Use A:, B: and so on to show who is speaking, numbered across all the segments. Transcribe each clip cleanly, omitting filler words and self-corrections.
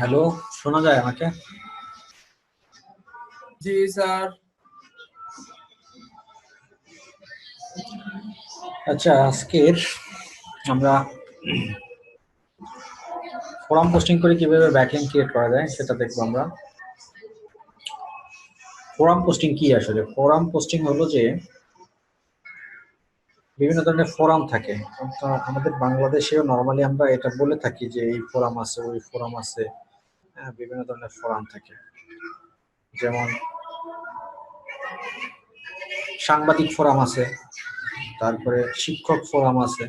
A: Hello, শোনা যায় আমাকে?
B: জি স্যার।
A: আচ্ছা, আজকের আমরা ফোরাম পোস্টিং করে কিভাবে ব্যাকলিঙ্ক ক্রিয়েট করা যায় সেটা দেখবো আমরা। ফোরাম পোস্টিং কি আসলে? ফোরাম পোস্টিং হলো যে বিভিন্ন ধরনের ফোরাম থাকে। তো আমাদের বাংলাদেশেও নর্মালি আমরা এটা বলে থাকি যে এই ফোরাম আছে, ওই ফোরাম আছে। হ্যাঁ, বিভিন্ন ধরনের ফোরাম থাকে, যেমন সাংবাদিক ফোরাম আছে, তারপরে শিক্ষক ফোরাম আছে,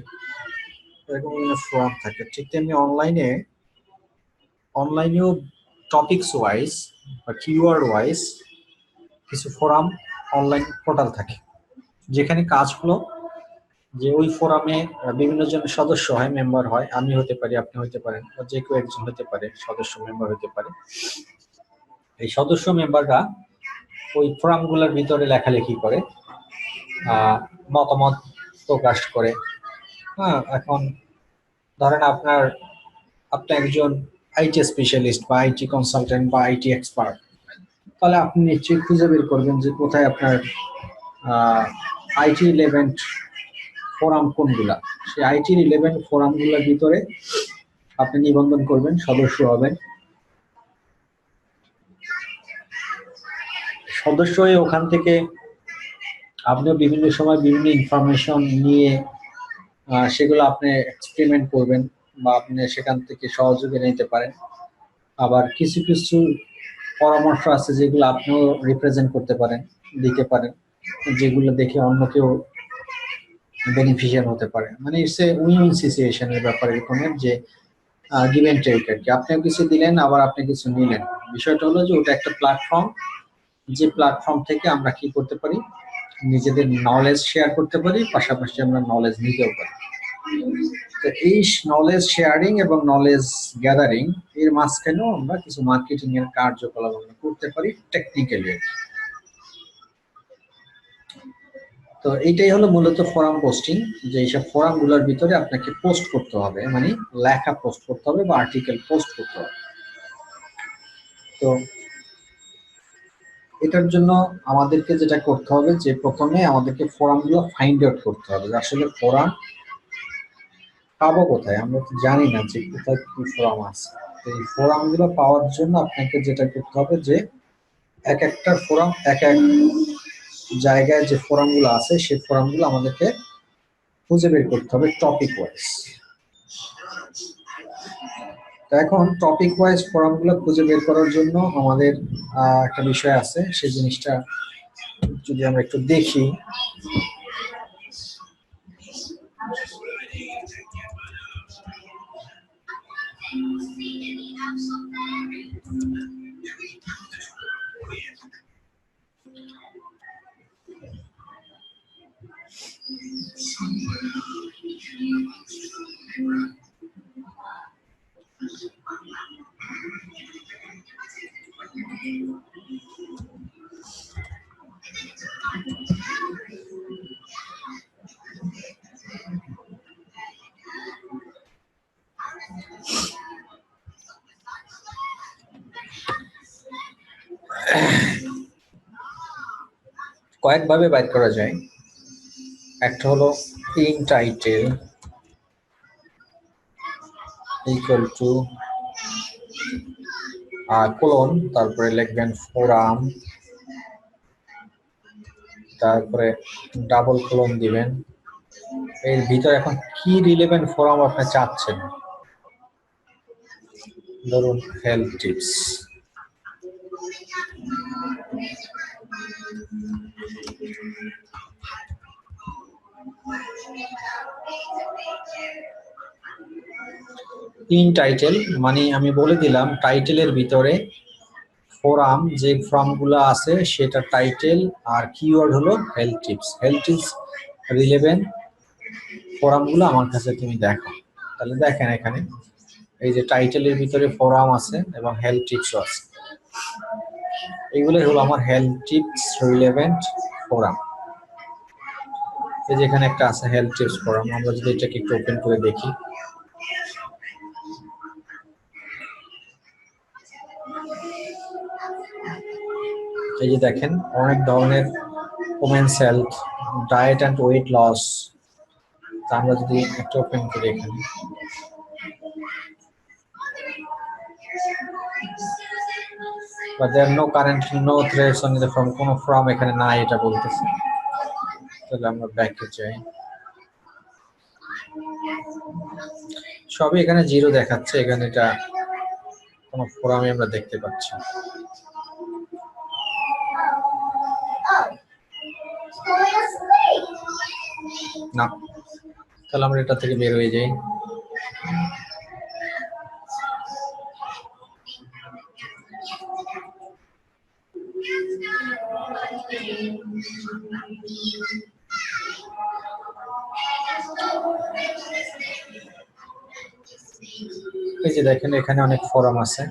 A: এরকম বিভিন্ন ফোরাম থাকে। ঠিক তেমনি অনলাইনেও টপিকস ওয়াইজ বা কিওয়ার্ড ওয়াইজ কিছু ফোরাম অনলাইন পোর্টাল থাকে, যেখানে কাজ হলো যে ওই ফোরামে বিভিন্ন জন সদস্য হয়, মেম্বার হয়। আমি হতে পারি, আপনি হতে পারেন, বা যে কেউ একজন হতে পারে, সদস্য মেম্বার হতে পারে। এই সদস্য মেম্বাররা ওই ফোরামগুলোর ভিতরে লেখালেখি করে, মতামত প্রকাশ করে। হ্যাঁ, এখন ধরেন আপনি একজন আইটি স্পেশালিস্ট বা আইটি কনসালটেন্ট বা আইটি এক্সপার্ট, তাহলে আপনি নিশ্চয়ই খুঁজে বের করবেন যে কোথায় আপনার আইটি রিলেভেন্ট ফোরাম কোনগুলা। সেই আইটি রিলেভেন্ট ফোরামগুলোর ভিতরে আপনি নিবন্ধন করবেন, সদস্য হবেন। সদস্য হয়ে ওখান থেকে আপনিও বিভিন্ন সময় বিভিন্ন ইনফরমেশন নিয়ে সেগুলো আপনি এক্সপেরিমেন্ট করবেন, বা আপনি সেখান থেকে সহযোগী নিতে পারেন। আবার কিছু কিছু পরামর্শ আছে যেগুলো আপনিও রিপ্রেজেন্ট করতে পারেন, দিতে পারেন, যেগুলো দেখে অন্য কেউ বেনিফিশিয়াল হতে পারে। মানে ইটস এ উইন উইন সিচুয়েশনের ব্যাপার, এরকমের যে গিভ এন্ড টেক আর কি। আপনিও কিছু দিলেন, আবার আপনি কিছু নিলেন। বিষয়টা হলো যে ওটা একটা প্ল্যাটফর্ম, যে প্ল্যাটফর্ম থেকে আমরা কি করতে পারি, নিজেদের নলেজ শেয়ার করতে পারি, পাশাপাশি আমরা নলেজ নিতেও পারি। তো এই নলেজ শেয়ারিং এবং নলেজ গ্যাদারিং এর মাঝখানেও আমরা কিছু মার্কেটিং এর কার্যকলাপ আমরা করতে পারি টেকনিক্যালি। তো এইটাই হলো মূলত ফোরাম পোস্টিং, যে এইসব ফোরাম গুলোর ভিতরে আপনাকে পোস্ট করতে হবে, মানে লেখা পোস্ট করতে হবে বা আর্টিকেল পোস্ট করতে হবে। তো এটার জন্য আমাদেরকে যেটা করতে হবে, যে প্রথমে আমাদেরকে ফোরাম গুলো ফাইন্ড আউট করতে হবে যে আসলে ফোরাম পাবো কোথায়। আমরা তো জানি না যে কোথায় কি ফোরাম আছে। তো এই ফোরাম গুলো পাওয়ার জন্য আপনাকে যেটা করতে হবে, যে এক একটা ফোরাম এক এক জায়গায় যে ফোরাম গুলো আছে, সেই ফোরাম গুলো আমাদেরকে খুঁজে বের করতে হবে টপিক ওয়াইজ। তো এখন টপিক ওয়াইজ ফোরাম গুলো খুঁজে বের করার জন্য আমাদের একটা বিষয় আছে, সেই জিনিসটা যদি আমরা একটু দেখি। কয়েকভাবে বাইর করা যায়। একটা হলো in title equal to colon, তারপরে লিখবেন ফোরাম, তারপরে ডাবল কোলন দিবেন। এর ভিতরে এখন কি রিলেভেন্ট ফোরাম আপনি চাচ্ছেন, ধরুন হেলথ টিপস। ইন টাইটেল মানে আমি বলে দিলাম টাইটেলের ভিতরে ফোরাম, যে ফোরামগুলো আছে সেটা টাইটেল, আর কিওয়ার্ড হলো health tips. Health tips relevant ফোরামগুলো আমার কাছে তুমি দেখো। তাহলে দেখেন এখানে এই যে টাইটেলের ভিতরে ফোরাম আছে এবং হেলথ টিপসও আছে। এগুলোই হলো আমার হেলথ টিপস রিলেভেন্ট ফোরাম। এই যে এখানে একটা আছে হেলথ টিপস ফোরাম, আমরা যদি এটাকে একটু ওপেন করে দেখি, এই যে দেখেন অনেক ধরনের women's health, diet and weight loss. আমরা যদি একটা ওপেন করি এখানে, but there are no currently no threats on the from কোনো from এখানে নাই এটা বলতেছে। তাহলে আমরা ব্যাকে যাই, সবই এখানে জিরো দেখাচ্ছে, এখানে এটা কোনো ফোরামে আমরা দেখতে পাচ্ছি না। তাহলে আমরা এটা থেকে বের হয়ে যাই। এই যে দেখেন এখানে অনেক ফোরাম আছে,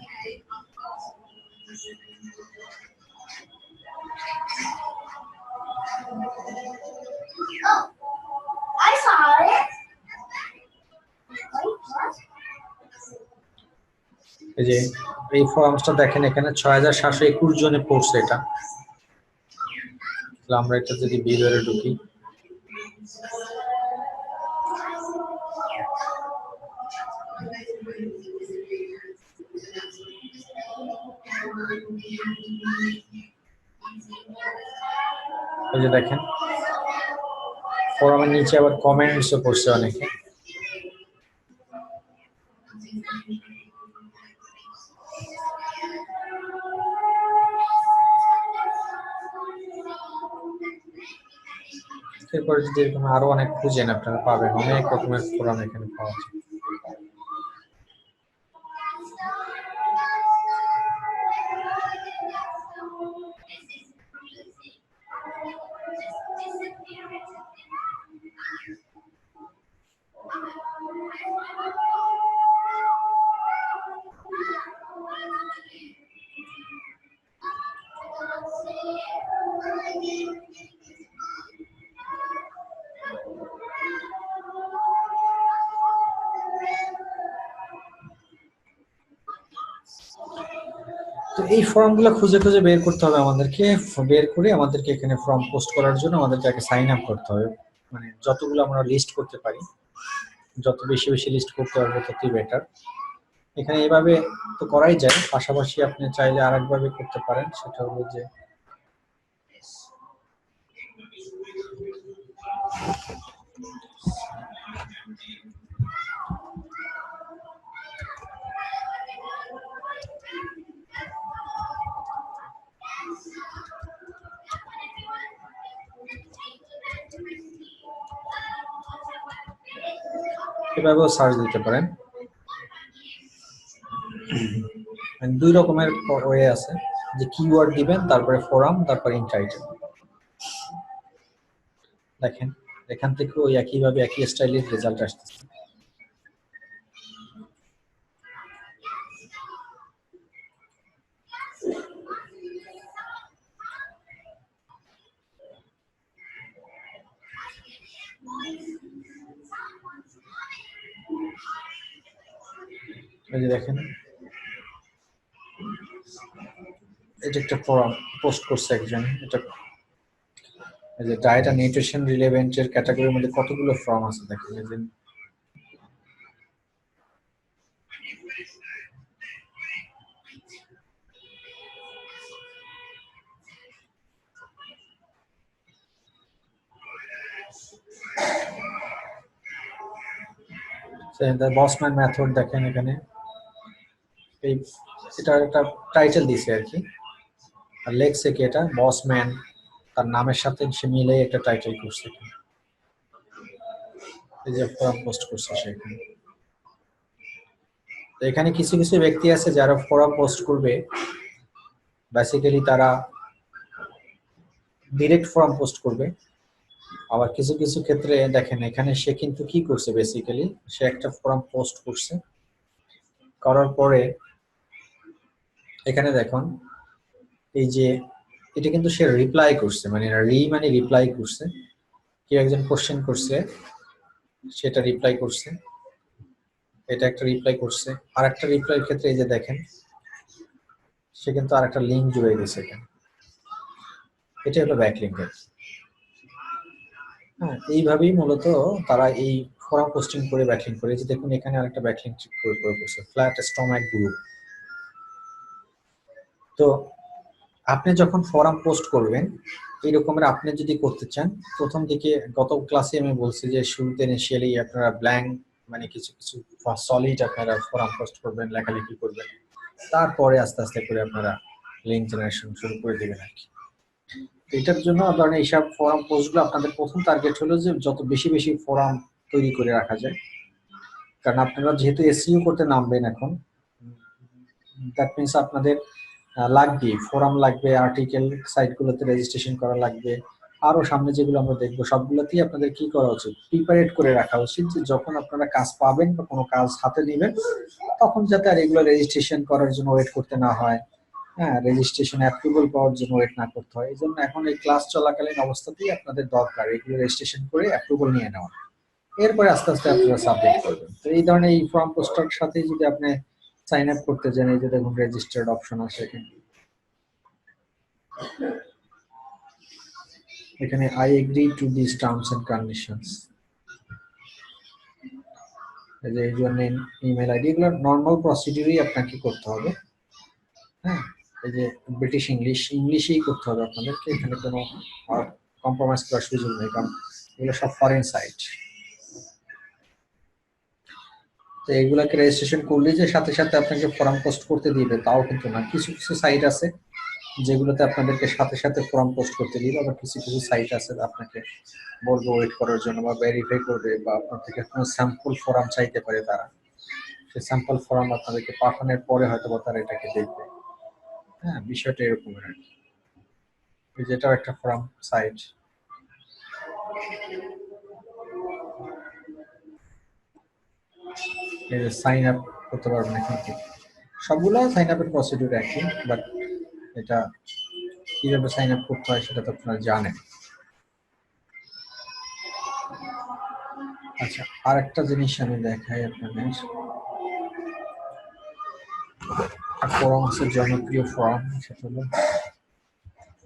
A: এই যে এই ফোরামসটা দেখেন এখানে 6721 জনে পড়ছে এটা। তাহলে আমরা এটা যদি ভিডিওতে ঢুকি, এই যে দেখেন ফোরামের নিচে আবার কমেন্টসও পড়ছে অনেকে। এরপরে যদি এরকম আরো অনেক খুঁজেন আপনারা পাবেন, অনেক রকমের ফোরাম এখানে পাওয়া যায়। তো এই ফর্মগুলো খুঁজে খুঁজে বের করতে হবে আমাদেরকে, বের করে আমাদেরকে এখানে ফর্ম পোস্ট করার জন্য আমাদেরকে আগে সাইন আপ করতে হবে। মানে যতগুলো আমরা লিস্ট করতে পারি, যত বেশি বেশি লিস্ট করতে পারবো ততই বেটার। এখানে এভাবে তো করাই যায়, পাশাপাশি আপনি চাইলে আরেকভাবে করতে পারেন, সেটা হলো যে এভাবেও সার্চ দিতে পারেন। দুই রকমের ওয়ে আছে, যে কিওয়ার্ড দিবেন, তারপরে ফোরাম, তারপর ইন টাইটেল। দেখেন এখান থেকে ওই একইভাবে একই স্টাইলের রেজাল্ট আসতেছে। এই যে দেখেন এটা একটা ফোরাম পোস্ট করছে একজন, এটা এই যে ডায়েট আর নিউট্রিশন রিলেভেন্টের ক্যাটাগরির মধ্যে কতগুলো ফর্ম আছে দেখেন। এই যে বসম্যান মেথড দেখেন এখানে, এই এটা একটা টাইটেল দিছে আর কি, আর লেখছে কি এটা বসম্যান, তার নামের সাথে সে মিলে একটা টাইটেল করছে। এই যে ফোরাম পোস্ট করছে সেখানে। তো এখানে কিছু কিছু ব্যক্তি আছে যারা ফোরাম পোস্ট করবে, বেসিক্যালি তারা ডিরেক্ট ফোরাম পোস্ট করবে। আবার কিছু কিছু ক্ষেত্রে দেখেন এখানে সে কিন্তু কি করছে, বেসিক্যালি সে একটা ফোরাম পোস্ট করছে, করার পরে এখানে দেখুন এই যে এটা কিন্তু সে রিপ্লাই করছে, মানে মানে রিপ্লাই করছে, কেউ একজন কোশ্চেন করছে সেটা রিপ্লাই করছে, এটা একটা রিপ্লাই করছে। আর একটা রিপ্লাইয়ের ক্ষেত্রে এই যে দেখেন সে কিন্তু আরেকটা লিঙ্ক জুড়ে দিয়েছে এখানে। এটা হলো ব্যাকলিঙ্ক। হ্যাঁ, এইভাবেই মূলত তারা এই ফোরাম পোস্টিং করে ব্যাকলিঙ্ক করে। যে দেখুন এখানে আরেকটা ব্যাকলিঙ্ক করে করছে, ফ্ল্যাট স্টমাক গ্রুপ। তো আপনি যখন ফোরাম পোস্ট করবেন এই রকমের, আপনি যদি করতে চান, প্রথম দিকে গত ক্লাসে আমি বলছি যে শুরুতে ইনিশিয়ালি আপনারা ব্ল্যাঙ্ক মানে কিছু কিছু সলিড আপনারা ফোরাম পোস্ট করবেন, লেখালেখি করবেন, তারপরে আস্তে আস্তে করে আপনারা লিঙ্ক জেনারেশন শুরু করে দেবেন আর কি। এটার জন্য ধরেন এইসব ফোরাম পোস্টগুলো আপনাদের প্রথম টার্গেট হলো যে যত বেশি বেশি ফোরাম তৈরি করে রাখা যায়। কারণ আপনারা যেহেতু এসইও করতে নামবেন এখন, দ্যাট মিনস আপনাদের লাগবে ফোরাম, লাগবে আর্টিকেল, সাইটগুলোতে রেজিস্ট্রেশন করা লাগবে। আরো সামনে যেগুলো আমরা দেখবো সবগুলোতেই আপনাদের কি করা উচিত, প্রিপারেট করে রাখা উচিত যে যখন আপনারা কাজ পাবেন বা কোনো কাজ হাতে নেবেন তখন যাতে আর এগুলো রেজিস্ট্রেশন করার জন্য ওয়েট করতে না হয়। হ্যাঁ, রেজিস্ট্রেশন অ্যাপ্রুভাল পাওয়ার জন্য ওয়েট না করতে হয়। এই জন্য এখন এই ক্লাস চলাকালীন অবস্থাতেই আপনাদের দরকার এগুলো রেজিস্ট্রেশন করে অ্যাপ্রুভাল নিয়ে নেওয়া, এরপরে আস্তে আস্তে আপনারা সাবমিট করবেন। তো এই ধরনের এই ফর্ম পোস্টার সাথে যদি আপনি সাইন আপ করতে চান, এই যে দেখুন রেজিস্টার্ড অপশন আছে এখানে I agree to this terms and conditions. এই যে ইউজার নেম, ইমেল আইডি, এগুলো নর্মাল প্রসিডিউরই আপনাকে করতে হবে। হ্যাঁ, এই যে ব্রিটিশ ইংলিশেই করতে হবে আপনাদেরকে, এখানে কোনো কম্প্রোমাইজ করার সুযোগ নেই, কারণ এগুলো সব ফরেন সাইট। তো এইগুলাকে রেজিস্ট্রেশন করলে যে সাথে সাথে আপনাকে ফর্ম পোস্ট করতে দিবে তাও কিন্তু না। কিছু কিছু সাইট আছে যেগুলোতে আপনাদেরকে সাথে সাথে ফর্ম পোস্ট করতে দিবে, আবার কিছু কিছু সাইট আছে আপনাকে বলবে ওয়েট করার জন্য বা ভেরিফাই করবে বা আপনার থেকে কোনো স্যাম্পল ফর্ম চাইতে পারে তারা। সেই স্যাম্পল ফর্ম আপনাদেরকে পাঠানোর পরে হয়তো বা তারা এটাকে দেখবে। হ্যাঁ, বিষয়টা এরকমের আর কি। যেটাও একটা ফর্ম সাইট। সাইন আপ করতে পারবেন এখান থেকে। সবগুলো সাইন আপের প্রসিডিউর একই, বাট এটা কিভাবে সাইন আপ করতে হয় সেটা তো আপনারা জানেন। আচ্ছা, আরেকটা জিনিস আমি দেখাই আপনাদের। ফোরাম আছে, জনপ্রিয় ফোরাম, সেটা হলো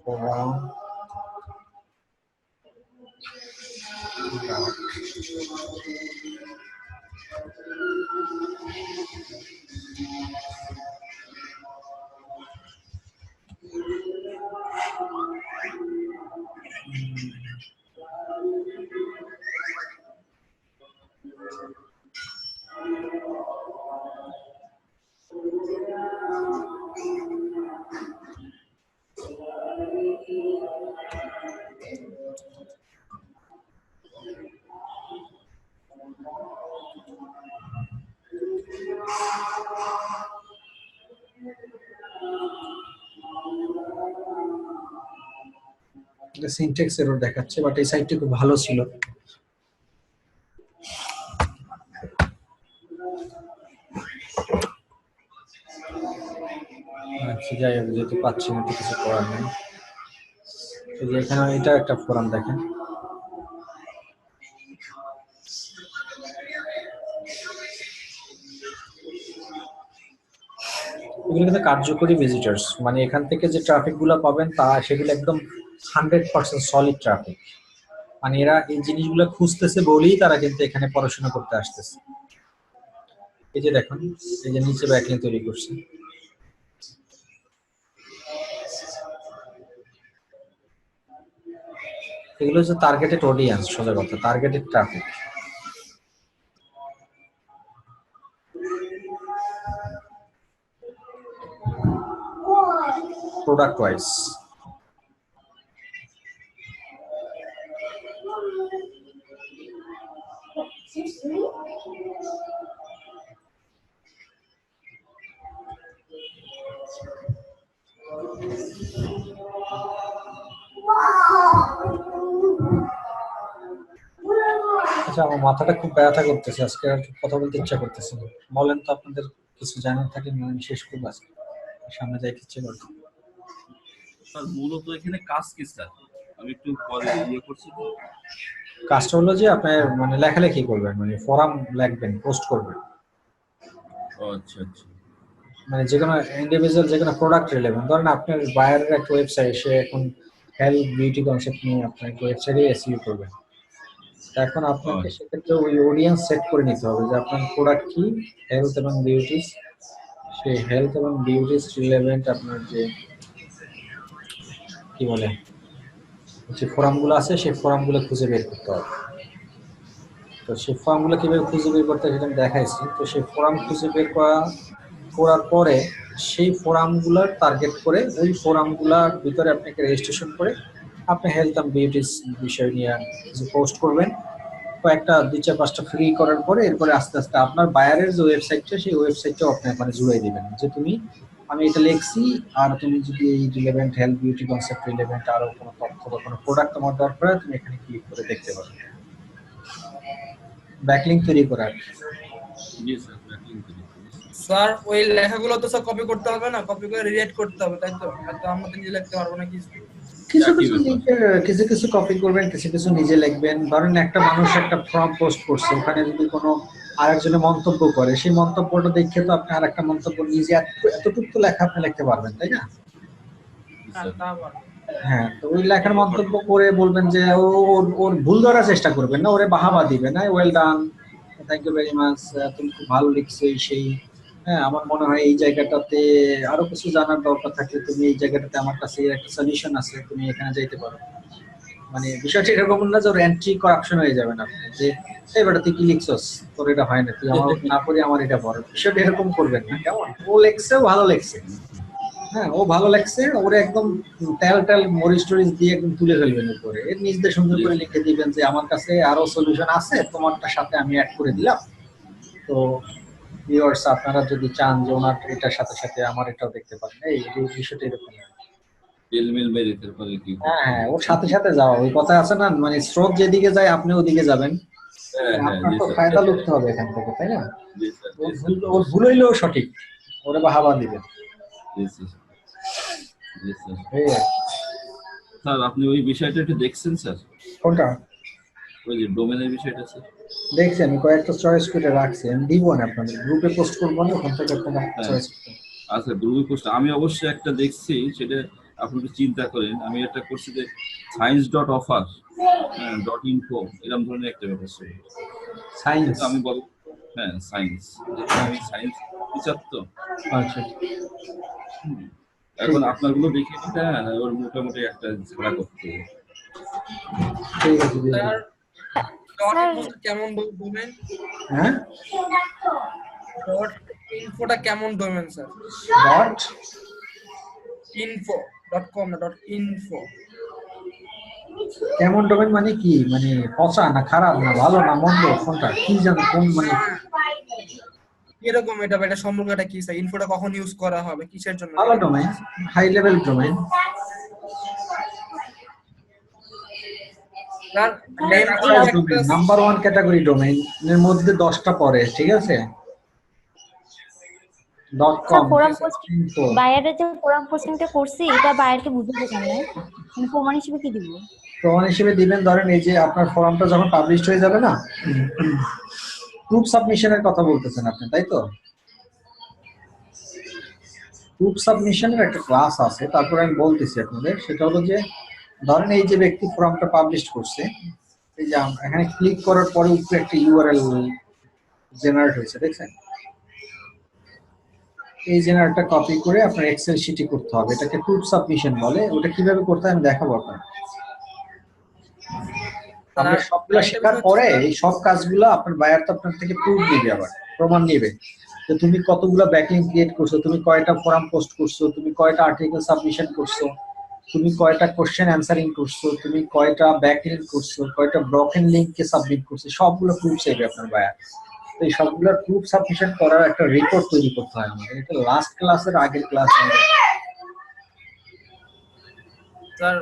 A: ফোরাম সিনট্যাক্স এরর দেখাচ্ছে, বাট এই সাইটটি খুব ভালো ছিল। আচ্ছা, যাই হোক, যেহেতু পাচ্ছি না তো কিছু করার নেই। এই যে এখানে এটা একটা ফোরাম দেখেন, এগুলো কিন্তু কার্যকরী ভিজিটার্স, মানে এখান থেকে যে ট্রাফিক গুলো পাবেন তা সেগুলো একদম 100% সলিড ট্রাফিক। মানে এরা এই জিনিসগুলো খুঁজতেছে বলেই তারা কিন্তু এখানে পড়াশোনা করতে আসতেছে। এই যে দেখুন, এই যে নিচে ব্যাকলিঙ্ক তৈরি করছে, এগুলো হচ্ছে টার্গেটেড অডিয়েন্স, সোজা কথা টার্গেটেড ট্রাফিক। প্রোডাক্ট ওয়াইজ আচ্ছা, আমার মাথাটা খুব ব্যথা করতেছে আজকে, আর কথা বলতে ইচ্ছা করতেছে না। বলেন তো আপনাদের কিছু জানার থাকে, আমি শেষ করবো আজকে, সামনে যাইতে ইচ্ছে করছে।
B: মূলত এখানে কাজ কি স্যার? আমি একটু পরে করছি তো।
A: কাজটা হলো যে আপনার মানে লেখালেখি করবেন, মানে ফোরাম লিখবেন, পোস্ট করবেন।
B: আচ্ছা আচ্ছা।
A: মানে যে কোনো ইন্ডিভিজুয়াল যে কোনো প্রোডাক্ট রিলেভেন্ট, ধরেন আপনার বায়ারের একটা ওয়েবসাইট, সে এখন হেলথ বিউটি কনসেপ্ট নিয়ে আপনার ওয়েবসাইটে এসইও করবেন। তো এখন আপনাকে সেক্ষেত্রে ওই অডিয়েন্স সেট করে নিতে হবে যে আপনার প্রোডাক্ট কি, হেলথ এবং বিউটিস। সেই হেলথ এবং বিউটিস রিলেভেন্ট আপনার যে কি বলে যে ফোরামগুলো আছে সেই ফোরামগুলো খুঁজে বের করতে হবে। তো সেই ফোরামগুলো কিভাবে খুঁজে বের করতে হয় সেটা আমি দেখাইছি। তো সেই ফোরাম খুঁজে বের করার পরে সেই ফোরামগুলোর টার্গেট করে ওই ফোরামগুলোর ভিতরে আপনাকে রেজিস্ট্রেশন করে আপনি হেলথ অ্যান্ড বিউটিস বিষয় নিয়ে কিছু পোস্ট করবেন। কয়েকটা 2-4-5টা ফ্রি করার পরে এরপরে আস্তে আস্তে আপনার বায়ারের যে ওয়েবসাইটটা সেই ওয়েবসাইটটাও আপনি মানে জুড়ে দিবেন যে তুমি, আমি এটা লিখছি, আর তুমি যদি এই relevant health beauty concept relevant আরো কোনো তথ্য বা কোনো প্রোডাক্ট তোমার দরকার হয় তুমি এখানে ক্লিক করে দেখতে পারো। ব্যাকলিংক তৈরি করার।
B: জি স্যার, ব্যাকলিংক তৈরি করি।
C: স্যার ওই লেখাগুলো তো স্যার কপি করতে হবে না, কপি করে রিরাইট করতে হবে, তাই তো? হয়তো আমরা তো নিজে লিখতে পারবো না কিছু।
A: কিছু
B: একই
A: কিছু
B: ব্যাপার।
A: লিঙ্কের কিছু কিছু কপি করবেন, কিছু কিছু নিজে লিখবেন। ধরেন একটা মানুষ একটা ফর্ম পোস্ট করছে, ওখানে যদি কোনো আরেকজনে মন্তব্য করে, সেই মন্তব্যটা দেখে তো আপনি আরেকটা মন্তব্য নিজে এতটুকু তো লেখা আপনি লিখতে পারবেন, তাই না?
B: জি
C: হ্যাঁ,
B: স্যার।
C: তা পারবো।
A: হ্যাঁ, তো ওই লেখার মন্তব্য করে বলবেন যে ওর ভুল ধরার চেষ্টা করবেন না, ওরে বাহাবা দিবেন, না well done, thank you very much, তুমি খুব ভালো লিখছো এই সেই। হ্যাঁ, আমার মনে হয় এই জায়গাটাতে আরো কিছু জানার দরকার থাকলে তুমি এই জায়গাটাতে আমার কাছে একটা সলিউশন আছে, তুমি এখানে যাইতে পারো। মানে বিষয়টা এরকম না যে ওর এন্ট্রি করাপশন হয়ে যাবে না, যে এই বেটা তুই কি লিখছস, তোর এটা হয় না, তুই আমার না পড়ে আমার এটা পড়, বিষয়টা এরকম করবেন না। কেমন, ও লেখছে, ও ভালো লেখছে, হ্যাঁ ও ভালো লাগছে, ওরে একদম তেল তেল মরিচ টরিচ দিয়ে একদম তুলে ফেলবেন উপরে, এর নিচ দিয়ে সুন্দর করে লিখে দিবেন যে আমার কাছে আরো সলিউশন আছে, তোমারটার সাথে আমি অ্যাড করে দিলাম। তো ভিউয়ার্স আপনারা যদি চান যে ওনার এটার সাথে সাথে আমার এটাও দেখতে পারেন, এই বিষয়টা এরকম।
B: তেলমিল মেরে তারপরে কি
A: হ্যাঁ
B: করতে
A: হ্যাঁ,
B: হবে?
A: ওর সাথে সাথে যাওয়া, ওই কথা আছে না, মানে স্রোত যেদিকে যায় আপনি ওদিকে যাবেন।
B: হ্যাঁ হ্যাঁ,
A: আপনার
B: জি
A: তো
B: স্যার।
A: ফায়দা লুটতে হবে এখান থেকে, তাই না?
B: জি স্যার, জি
A: ওর
B: স্যার,
A: ভুল, ওর ভুল
B: অবশ্যই।
A: হইলেও সঠিক, ওরে বাহাবা দিবেন।
B: জি স্যার, জি স্যার।
A: এই আর কি।
B: স্যার আপনি ওই বিষয়টা একটু দেখছেন স্যার?
A: কোনটা?
B: ওই যে ডোমেনের বিষয়টা স্যার?
A: দেখছি, আমি কয়েকটা চয়েস করে রাখছি, আমি দিব না, আপনাদের গ্রুপে পোস্ট করবো না, ওখান থেকে আপনারা
B: হ্যাঁ।
A: চয়েস করতে।
B: আচ্ছা, গ্রুপে পোস্ট আমি অবশ্যই একটা দেখছি, সেটা আপনি একটু চিন্তা করেন। আমি একটা করছি যে science.offer, হ্যাঁ .info, এরকম ধরনের একটা ব্যাপার ছিল।
A: সায়েন্স।
B: যেহেতু আমি বল হ্যাঁ সায়েন্স, যেহেতু আমি সায়েন্স টিচার তো।
A: আচ্ছা,
B: হুম।
A: ঠিক
B: এখন
A: আছে,
B: আপনারগুলো দেখে নিতে, হ্যাঁ ওর মোটামুটি একটা ঝাড়া করতে হবে।
A: ঠিক আছে, দিয়ে
C: স্যার
A: দেবো।
C: ডট
D: স্যার
C: ইনফো কেমন ডোমেন?
A: হ্যাঁ,
C: ডট ইনফোটা কেমন ডোমেন স্যার?
A: ডট
C: info.com না, ডট ইনফো।
A: কেমন ডোমেন মানে কি, মানে পচা না খারাপ না ভালো না মন্দ, কোনটা কি জানো, কোন মানে
C: এরকম এটা এটা সম্পর্কটা কি স্যার? ইনফোটা কখন ইউজ করা হবে, কিসের জন্য?
A: ভালো domain, high level domain.
C: Sir name কি একটা
A: নাম্বার 1 ক্যাটাগরি ডোমেইন এর মধ্যে 10টা পড়ে, ঠিক আছে?
D: Sir
A: .com,
D: forum posting,
A: info।
D: বায়ারের যে ফোরাম পোস্টিংটা করছি এটা বায়ারকে বুঝাতে কেমনে, মানে প্রমাণ হিসেবে কি দিব?
A: প্রমাণ হিসেবে দিবেন, ধরেন এই যে আপনার ফর্মটা যখন পাবলিশ হয়ে যাবে না, প্রুফ সাবমিশনের কথা বলতেছেন আপনি, তাই তো? প্রুফ সাবমিশনের একটা ক্লাস আছে, তারপরে আমি বলতেছি আপনাদের, সেটা হলো যে ধরেন এই যে ব্যক্তি ফর্মটা পাবলিশ করছে, এই যে এখানে ক্লিক করার পরে উপরে একটা ইউআরএল জেনারেট হয়েছে, দেখছেন? এই জেনারেটটা কপি করে আপনার এক্সেল শিটে করতে হবে, এটাকে প্রুফ সাবমিশন বলে। ওটা কিভাবে করতে হয় আমি দেখাবো আপনার। আপনি সবগুলো শেখার পরে এই সব কাজগুলো আপনার বায়ার তো আপনার থেকে প্রুফ দিবে, আবার প্রমাণ নেবে যে তুমি কতগুলো ব্যাকলিংক ক্রিয়েট করছো, তুমি কয়টা ফোরাম পোস্ট করছো, তুমি কয়টা আর্টিকেল সাবমিশন করছো, তুমি কয়টা কোশ্চেন অ্যানসারিং করছো, তুমি কয়টা ব্যাকলিংক করছো, কয়টা ব্রকেন লিংককে সাবমিট করছো, সবগুলো প্রুফ চাইবে আপনার বায়ার। তো এই সবগুলোর প্রুফ সাবমিশন করার একটা রিপোর্ট তৈরি করতে হয় আমাদের। এটা লাস্ট ক্লাসের আগের ক্লাস।
C: স্যার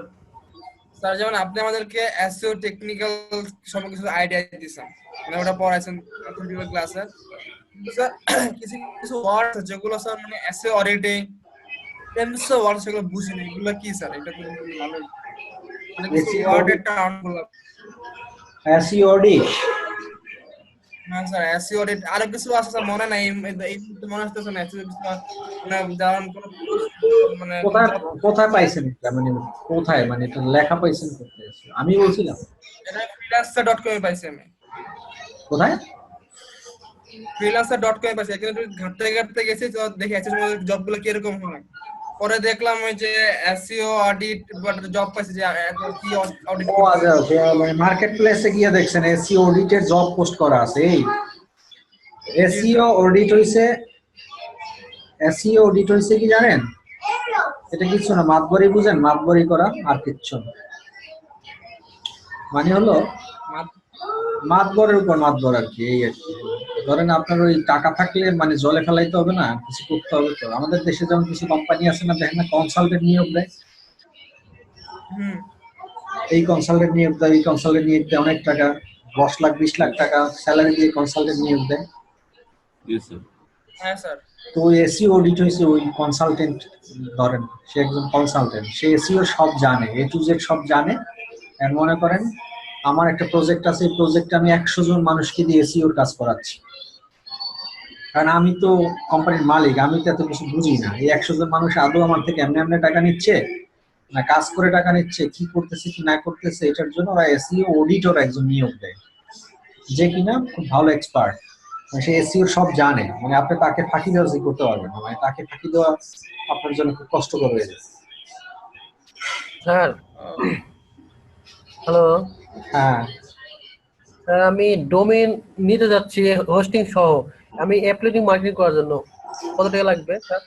C: স্যার যেমন আপনি আমাদেরকে এসইও টেকনিক্যাল সম্পর্কে কিছু আইডিয়া দিয়েছেন, মানে ওটা পড়াইছেন ক্লাসে। স্যার কিছু কিছু ওয়ার্ড যেগুলো স্যার মানে এসইও অডিটে টেন্সর ওয়ার্ড সেগুলো বুঝি না, এগুলো কি স্যার? এটা তো ভালো, মানে কিছু ওয়ার্ডের টার্মগুলো।
A: এসইও অডিট,
C: হ্যাঁ স্যার এসইও অডিট আরো কিছু আছে স্যার, মনে নাই এই মুহূর্তে মনে আসতেছে না এসইও কিছু মানে যেমন কোনো post, মানে
A: কোথায়
C: job,
A: কোথায় পাইছেন এটা, মানে কোথায়, মানে এটা লেখা পাইছেন কোথায়? আমি বলছিলাম
C: এটা freelancer.com এ পাইছি আমি,
A: কোথায়?
C: freelancer.com এ পাইছি। এখানে একটু ঘাটতে ঘাটতে গেছি তো দেখি এসইও জব গুলো কিরকম হয়। পরে দেখলাম ওই যে এসইও অডিট জব পাইছি যে কি অডিট
A: ও
C: করতে
A: আচ্ছা,
C: হবে।
A: মানে মার্কেট প্লেসে গিয়ে দেখছেন এসইও অডিটের জব পোস্ট করা আছে। এই
C: জি স্যার।
A: এসইও অডিট হইছে কি জানেন? এটা কিছু না, মাতবরি বুঝেন, মাতবরি করা আর কিচ্ছু না। মানে হলো মাতবরের উপর মাতবর আর কি, এই আর কি। ধরেন আপনার ওই টাকা থাকলে মানে জলে ফেলাইতে হবে না, কিছু করতে হবে। তো আমাদের দেশে যেমন কিছু কোম্পানি আছে না, দেখেন না, কনসালটেন্ট নিয়োগ দেয়।
C: হুম।
A: এই কনসালটেন্ট নিয়োগ দেয়, এই কনসালটেন্ট নিয়োগ দেয় অনেক টাকা, 10 লাখ 20 লাখ টাকা স্যালারি দিয়ে কনসালটেন্ট নিয়োগ দেয়।
B: জি স্যার।
C: হ্যাঁ স্যার।
A: তো ওই এসইও অডিট হয়েছে ওই কনসালটেন্ট। ধরেন সে একজন কনসালটেন্ট, সে এসইও সব জানে, এ টু জেড সব জানে। আর মনে করেন আমার একটা প্রজেক্ট আছে, এই প্রজেক্টে আমি 100 জন মানুষকে দিয়ে এসইওর কাজ করাচ্ছি। কারণ আমি তো কোম্পানির মালিক, আমি তো এত কিছু বুঝি না। এই 100 জন মানুষ আদৌ আমার থেকে এমনি এমনি টাকা নিচ্ছে না কাজ করে টাকা নিচ্ছে, কি করতেছে কি না করতেছে, এটার জন্য ওরা এসইও অডিটর একজন নিয়োগ দেয়, যে কিনা খুব ভালো এক্সপার্ট। সে এসইও সব জানে, মানে আপনি তাকে ফাঁকি দেওয়া করতে পারবেন না, মানে তাকে ফাঁকি দেওয়া আপনার জন্য খুব কষ্টকর হয়ে যাবে।
E: স্যার হ্যালো,
A: হ্যাঁ,
E: স্যার আমি ডোমেইন নিতে যাচ্ছি হোস্টিং সহ, আমি অ্যাপ্লিকেটিং মার্কেটিং করার জন্য কত টাকা লাগবে স্যার?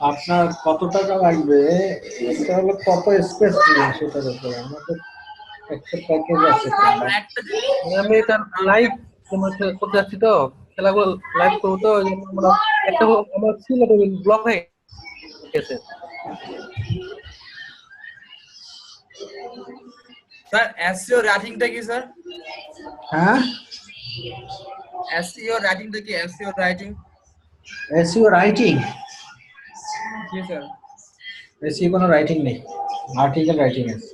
A: আপনার কত টাকা লাগবে এটা হলো কত স্পেস দিবেন সেটার উপরে। আমাদের একটা প্যাকেজ আছে।
C: একটা জিনিস
E: মানে আমি এটা লাইভ করতে যাচ্ছি তো, খেলাগুলো লাইভ করবো তো, ওই জন্য আমরা একটা আমার ছিল ব্লক হয়ে গেছে।
C: স্যার এসইও রাইটিংটা কি স্যার?
A: হ্যাঁ,
C: এসইও রাইটিংটা কি? SEO writing?
A: SEO writing?
C: জি স্যার।
A: এসইও কোনো রাইটিং নেই, আর্টিকেল রাইটিং আছে।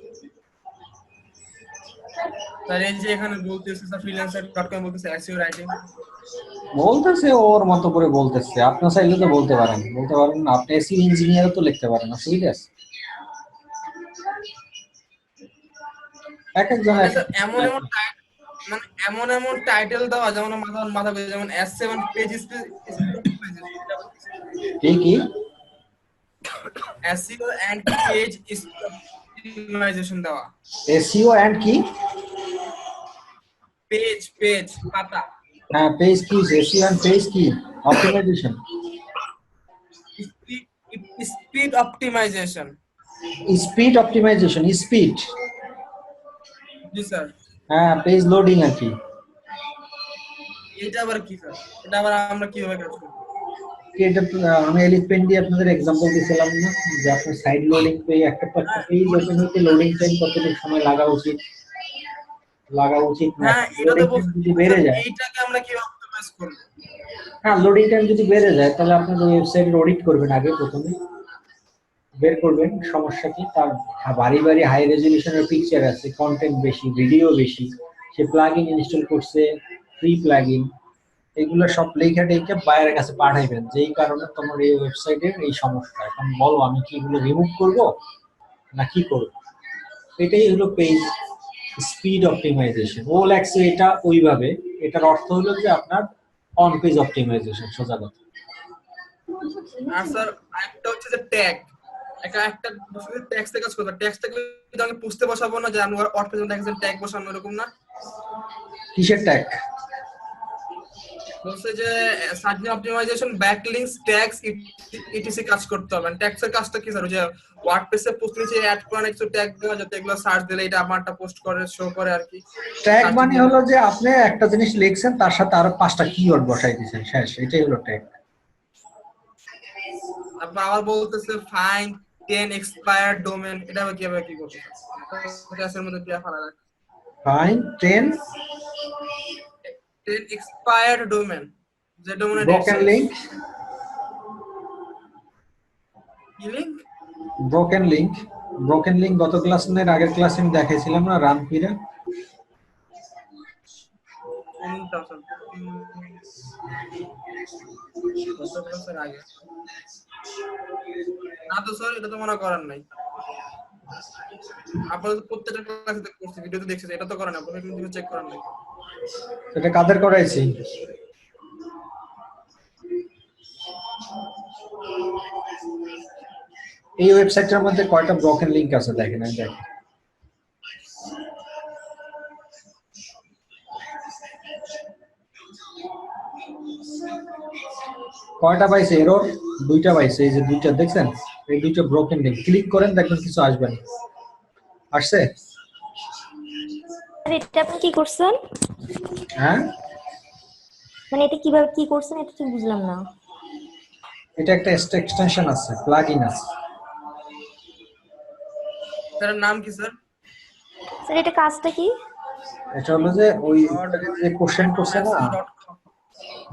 C: স্যার এই যে এখানে বলতেছে স্যার freelancer.com বলতেছে এসইও রাইটিং।
A: বলতেছে ওর মতো করে বলতেছে, আপনার চাইলে তো বলতে পারেন, বলতে পারেন না। আপনি এসইও ইঞ্জিনিয়ারও তো লিখতে পারেন, অসুবিধা আছে? এক একজন
C: মানে
A: এক
C: স্যার এমন এমন টাইটেল দেওয়া যেমন মাথা মাথা ঘুরে, যেমন S7 পেজ
A: কি কি
C: SEO and পেজ অপটিমাইজেশন দেওয়া।
A: এসইও এন্ড কি?
C: পেজ পাতা।
A: হ্যাঁ, পেজ কি, এসইও এন্ড পেজ কি optimisation?
C: Speed optimisation.
A: Speed optimisation, speed.
C: জি স্যার।
A: হ্যাঁ, পেজ লোডিং আর কি।
C: এটা আবার কি স্যার? এটা আবার আমরা কিভাবে কাজ করব?
A: এটা আমি এলিট পেন দিয়ে আপনাদের এক্সাম্পল দিছিলাম না, যে আপনার সাইড লোডিং পেয়ে একটা পেজ ওপেন হতে লোডিং টাইম কতটুকু সময় লাগা উচিত না।
C: হ্যাঁ এটা তো
A: লোডিং টাইম যদি বেড়ে যায়,
C: এইটাকে আমরা কিভাবে অপটিমাইজ করব?
A: হ্যাঁ লোডিং টাইম যদি বেড়ে যায় তাহলে আপনার ওয়েবসাইটের অডিট করবেন আগে, প্রথমে বের করবেন সমস্যা কি। তার বাড়ি বাড়ি হাই রেজলিউশনের পিকচার আছে, কন্টেন্ট বেশি, ভিডিও বেশি, সে প্লাগইন ইনস্টল করছে, ফ্রি প্লাগইন, এগুলো সব লেখা টেখে বাইরের কাছে পাঠাইবেন, যেই কারণে তোমার এই ওয়েবসাইটের এই সমস্যা। এখন বলো আমি কি এগুলো রিমুভ করব না কি করব? এটাই হলো পেজ স্পিড অপটিমাইজেশন। ও লেখছে এটা ওইভাবে, এটার অর্থ হলো যে আপনার অন পেজ অপটিমাইজেশন, সোজা কথা।
C: আর স্যার একটা হচ্ছে যে ট্যাগ, একটা বসে ট্যাক্সে কাজ করবে। ট্যাক্সটাকে যদি আমি পুষতে বসাবো না, যে আমি অর্থ জন্য ট্যাগ বসানো, এরকম না?
A: কিসের ট্যাগ?
C: বলছে যে search optimisation, backlinks, tags, etc কাজ করতে হবে। ট্যাগসের কাজটা কি স্যার? ওই যে ওয়ার্ডপ্রেসে পোস্ট নিচে অ্যাড করা কিছু ট্যাগ দেওয়া, যাতে এগুলো সার্চ দিলে এটা আমারটা পোস্ট করে শো করে আর কি।
A: ট্যাগ মানে হলো যে আপনি একটা জিনিস লিখছেন তার সাথে আরো 5টা কিওয়ার্ড বসাই দিয়েছেন, শেষ, এটাই হলো ট্যাগ।
C: তারপর আবার বলতেছে ফাইন্ড 10 এক্সপায়ার্ড ডোমেন, এটা কিভাবে কি করতে হবে? ক্লাসের মধ্যে দেয়া ফেলা যায়।
A: ফাইন্ড 10
C: এক্সপায়ার্ড ডোমেন, যে ডোমেনের
A: ব্রোকেন লিংক।
C: কি লিংক?
A: ব্রোকেন লিংক গত ক্লাসের আগের ক্লাসে আমি দেখাইছিলাম না, রানপিরা।
C: কোনটা স্যার? কত ক্লাসের আগে? না তো স্যার, এটা তো মনে করার নাই। আপনারা তো প্রত্যেকটা ক্লাসে করছি, ভিডিওতে দেখছেন, এটা তো করেন আপনারা, কিন্তু চেক করেন নাই।
A: এটা কাদের করাইছি? এই ওয়েবসাইটের মধ্যে কয়টা ব্রোকেন লিংক আছে দেখেন, আমি দেখেন। কয়টা পাইছে এরর? দুইটা পাইছে, এই যে দুইটা দেখছেন, এই দুইটা ব্রোকেন লিংক। ক্লিক করেন, দেখবেন কিছু আসবে না। আসছে?
D: আর এটা আপনি কি করছেন?
A: হ্যাঁ,
D: মানে এটা কিভাবে কি করছেন এটা ঠিক বুঝলাম না।
A: এটা একটা এক্সটেনশন আছে, প্লাগইন আছে।
C: স্যার নাম কি স্যার?
D: স্যার এটা কাজটা কি?
A: এটা হলো যে ওই যে কোশ্চেন করছে না,
C: seo.com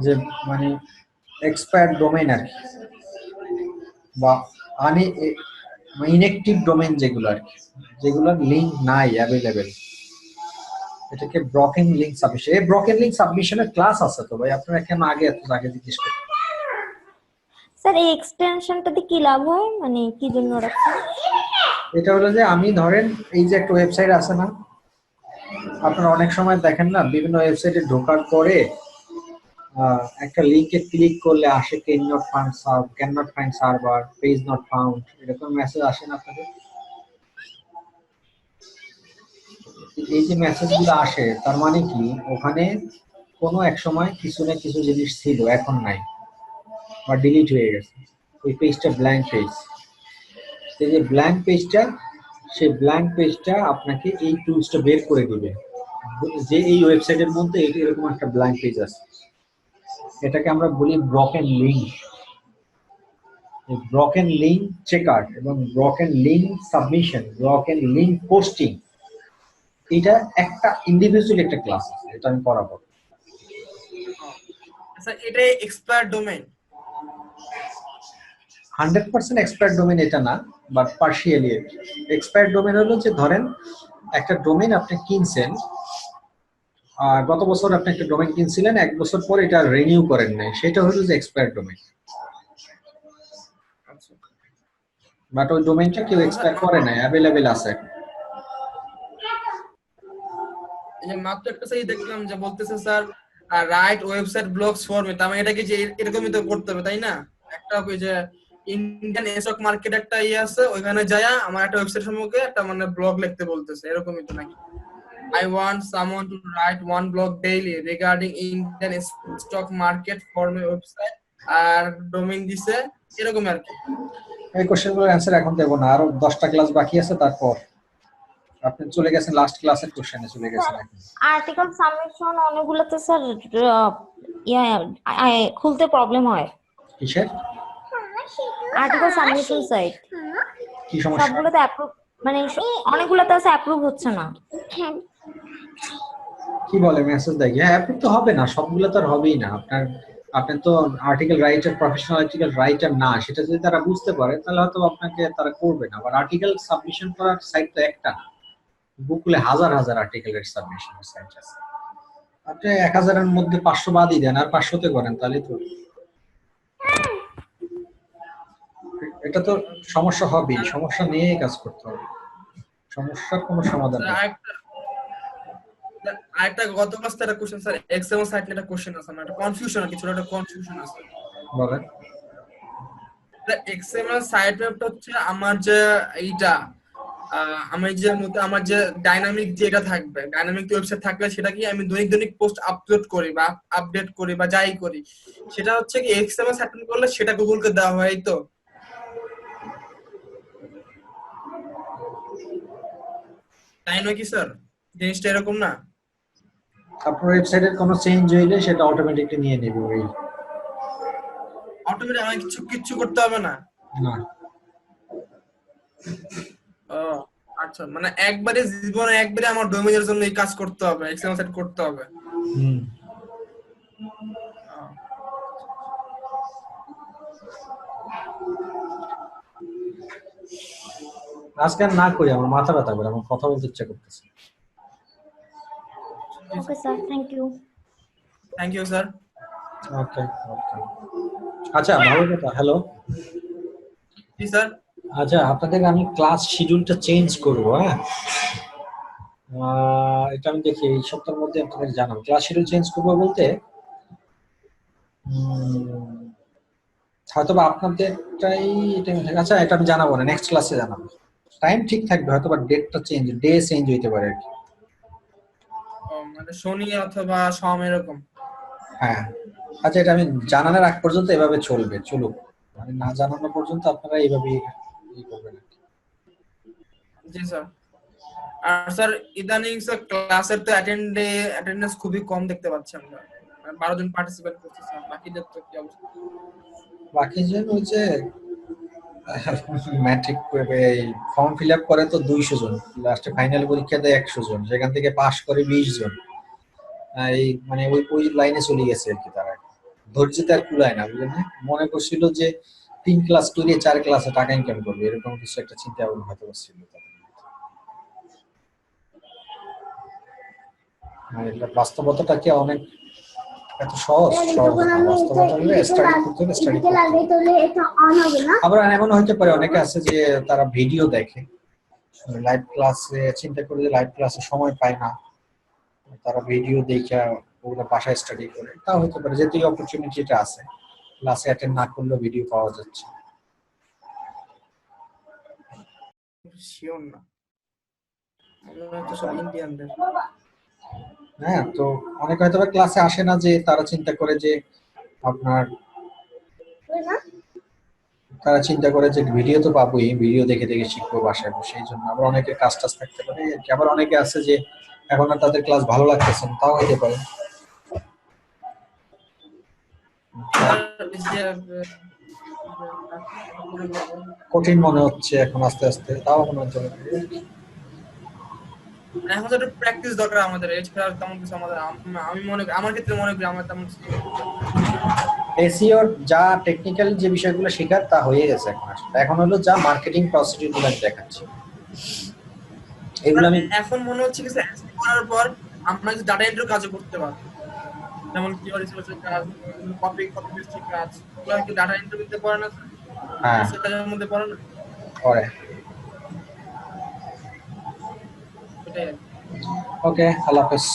A: যে মানে এক্সপায়ার্ড ডোমেইন আর কি, বা ইনএক্টিভ ডোমেইন যেগুলো আর কি, যেগুলোর লিংক নাই অ্যাভেলেবেল, এটাকে ব্রকেন লিংক সাবমিশন। এই ব্রকেন লিংক সাবমিশনের ক্লাস আছে তো ভাই, আপনারা কেন আগে এত আগে জিজ্ঞেস করেন?
D: স্যার এই এক্সটেনশনটাতে কি লাভ হয়, মানে কি জন্য রাখছেন?
A: এটা হলো যে আমি ধরেন এই যে একটা ওয়েবসাইট আছে না, আপনারা অনেক সময় দেখেন না বিভিন্ন ওয়েবসাইটে ঢোকার পরে একটা লিংকে ক্লিক করলে আসে can not find server, page not found, এরকম মেসেজ আসে না আপনাদের? এই যে মেসেজগুলো আসে তার মানে কি, ওখানে কোনো এক সময় কিছু না কিছু জিনিস ছিল, এখন নাই বা ডিলিট হয়ে গেছে, ওই পেজটা ব্ল্যাঙ্ক পেজ। এই যে ব্ল্যাঙ্ক পেজটা, সেই ব্ল্যাঙ্ক পেজটা আপনাকে এই টুলসটা বের করে দিবে যে এই ওয়েবসাইটের মধ্যে এরকম একটা ব্ল্যাঙ্ক পেজ আছে। এটাকে আমরা বলি broken link. Broken link checker এবং broken link submission, broken link posting, এটা একটা ইন্ডিভিজুয়াল একটা ক্লাস আছে, এটা আমি পড়াবো।
C: স্যার এটা এক্সপায়ার্ড ডোমেইন?
A: 100% এক্সপায়ার্ড ডোমেইন এটা না, বাট পার্শিয়ালি এক্সপায়ার্ড ডোমেইন হলো যে ধরেন একটা ডোমেইন আপনি কিনছেন, গত বছর আপনি একটা ডোমেইন কিনছিলেন, 1 বছর পর এটা রিনিউ করেন নাই, সেটা হলো যে এক্সপায়ার্ড ডোমেইন।
C: আচ্ছা,
A: বাট ওই ডোমেইনটা কেউ এক্সপায়ার করে নাই, অ্যাভেলেবেল আছে।
C: এই যে মাত্র একটা সাইজ দেখলাম যে বলতেছে sir write website blogs format, আমি এটাকে যে এরকমই তো করতে হবে তাই না? একটা ওই যে ইন্ডিয়ান স্টক মার্কেট একটা ইয়ে আছে, ওইখানে যায়া আমার একটা ওয়েবসাইট সম্পর্কে একটা মানে ব্লগ লিখতে বলতেছে, এরকমই তো নাকি? I want someone to write one blog daily regarding Indian stock market for my website, আর ডোমেইন দিছে এরকম আর কি।
A: এই কোশ্চেনগুলোর অ্যান্সার এখন দেবো না, আরো 10টা ক্লাস বাকি আছে, তারপর আপনি চলে গেছেন লাস্ট ক্লাসের কোশ্চেনে চলে গেছেন এখন।
D: আর্টিকেল সাবমিশন অনেকগুলোতে স্যার খুলতে প্রবলেম হয়।
A: কিসের?
D: আর্টিকেল সাবমিশন সাইট
A: কি সমস্যা?
D: সবগুলোতে অ্যাপ্রুভ, মানে অনেকগুলোতে আছে অ্যাপ্রুভ হচ্ছে না।
A: কি বলে মেসেজ দেয়? হ্যাঁ, অ্যাপ্রুভ তো হবে না, সবগুলো তো আর হবেই না। আপনি তো article writer, professional article writer না, সেটা যদি তারা বুঝতে পারে তাহলে হয়তো আপনাকে তারা করবে না। আবার আর্টিকেল সাবমিশন করার সাইট তো একটা না, গুগলে হাজার হাজার আর্টিকেলের সাবমিশনের সাইট আছে। আপনি 1000-এর মধ্যে 500 বাদই দেন আর 500-তে করেন, তাহলে তো এটা তো সমস্যা হবেই। সমস্যা নিয়েই কাজ করতে হবে, সমস্যার কোনো সমাধান নেই।
C: আরেকটা গত ক্লাসে একটা কোশ্চেন স্যার, এক্সএমএল সাইট নিয়ে একটা কোশ্চেন আছে, আমার একটা কনফিউশন আছে, ছোট একটা কনফিউশন আছে।
A: বলেন।
C: এক্সএমএল সাইট ম্যাপটা হচ্ছে আমার যে এইটা আমার যে ডাইনামিক যেটা থাকবে, ডাইনামিক ওয়েবসাইট থাকলে সেটা কি আমি দৈনিক দৈনিক পোস্ট আপলোড করি বা আপডেট করি বা যাই করি, সেটা হচ্ছে কি এক্সএমএল সাইট করলে সেটা গুগলকে দেওয়া হয়, তো তাই নয় কি স্যার? জিনিসটা এরকম না?
A: আপনার ওয়েবসাইটের কোনো চেঞ্জ হইলে সেটা অটোমেটিকলি নিয়ে নেবে ওই।
C: অটোমেটিক আমি কিচ্ছু করতে হবে না?
A: না,
C: ও আচ্ছা, মানে একবারে জীবনে একবারে আমার ডোমেইনের জন্য এই কাজ করতে হবে, এক্সএমএল সেট করতে হবে।
A: হুম। আজকে আর না করি, আমার মাথা ব্যথা করে, আমার কথা বলতে ইচ্ছা করতেছে।
D: Okay sir, thank you.
C: Thank you sir.
A: Okay okay. আচ্ছা ভালো কথা। হ্যালো।
C: জি স্যার।
A: আচ্ছা আপনাদের আমি ক্লাস শিডিউলটা চেঞ্জ করবো, হ্যাঁ। এটা আমি দেখি এই সপ্তাহের মধ্যে আপনাদের জানাবো। ক্লাস শিডিউল চেঞ্জ করবো বলতে হয়তো বা আপনাদেরটাই এটা, আচ্ছা এটা আমি জানাবো না, নেক্সট ক্লাসে জানাবো। টাইম ঠিক থাকবে, হয়তো বা ডেটটা চেঞ্জ, ডে চেঞ্জ হইতে পারে আর কি।
C: মানে শনি অথবা সোম এরকম।
A: হ্যাঁ আচ্ছা, এটা আমি জানানোর আগ পর্যন্ত এভাবে চলবে, চলুক। মানে না জানানো পর্যন্ত আপনারা এইভাবেই করবেন আর কি।
C: জি স্যার। আর স্যার ইদানিং স্যার ক্লাসের তো অ্যাটেন্ডেন্স খুবই কম দেখতে পাচ্ছি আমরা। 12 জন পার্টিসিপেট করছে স্যার, বাকিদের তো কি অবস্থা?
A: বাকি যে ওই যে ম্যাট্রিক ফর্ম ফিল আপ করে তো 200 জন, লাস্টে ফাইনাল পরীক্ষা দেয় 100 জন, সেখান থেকে পাশ করে 20 জন। এই মানে ওই লাইনে চলে গেছে আর কি। তারা ধৈর্যতে আর কুলায় না, বুঝলেন না? মনে করছিল যে 3 ক্লাস করে 4 ক্লাসে টাকা ইনকাম করবে, এরকম কিছু একটা চিন্তা ভাবনা হয়তো ছিল তাদের। আর এটা বাস্তবতাটা কি অনেক এত সহজ সহজ না। বাস্তবতা হলে স্টাডি করতে হবে, স্টাডি করতে হবে। আবার এমন হতে পারে অনেকে আছে যে তারা ভিডিও দেখে, লাইভ ক্লাসে চিন্তা করে যে লাইভ ক্লাসে সময় পায় না, তারা ভিডিও দেখে ওগুলো বাসায় স্টাডি করে, তাও হতে পারে। যেহেতু এই অপরচুনিটিটা আছে, ক্লাসে অ্যাটেন্ড না করলেও ভিডিও পাওয়া যাচ্ছে।
C: শিওর না, মনে হয় তো সব ইন্ডিয়ানদের।
A: হ্যাঁ, তো অনেকে হয়তো বা ক্লাসে আসে না, যে তারা চিন্তা করে যে আপনার তারা চিন্তা করে যে ভিডিও তো পাবোই, ভিডিও দেখে দেখে শিখবো বাসায় বসে, এই জন্য। আবার অনেকের কাজ টাজ থাকতে পারে আর কি। আবার অনেকে আছে যে এখন আর তাদের ক্লাস ভালো লাগতেছে না, তাও হতে পারে।
C: স্যার এই যে
A: কঠিন মনে হচ্ছে এখন আস্তে আস্তে, তাও মনে হচ্ছে
C: এখন তো প্র্যাকটিস দরকার আমাদের, এছাড়া আর তেমন কিছু আমাদের আমি মনে করি, আমার ক্ষেত্রে মনে করি আমার তেমন কিছু।
A: এসইওর যা টেকনিক্যাল যে বিষয়গুলো শেখার তা হয়ে গেছে এখন। আসলে এখন হলো যা মার্কেটিং প্রসিডিউর গুলো আমি দেখাচ্ছি, এগুলো আমি
C: এখন মনে হচ্ছে কিছু অ্যাচিভ করার পর আমরা কিছু ডাটা এন্ট্রি কাজও করতে পারবো, যেমন কিওয়ার্ড রিসার্চের কাজ, কপি পেস্টের কাজ, ওগুলো কি ডাটা এন্ট্রি করতে পারে না স্যার?
A: হ্যাঁ
C: সেটার মধ্যে পড়ে না,
A: পরে।
C: এটাই।
A: ওকে, আল্লাহ হাফেজ।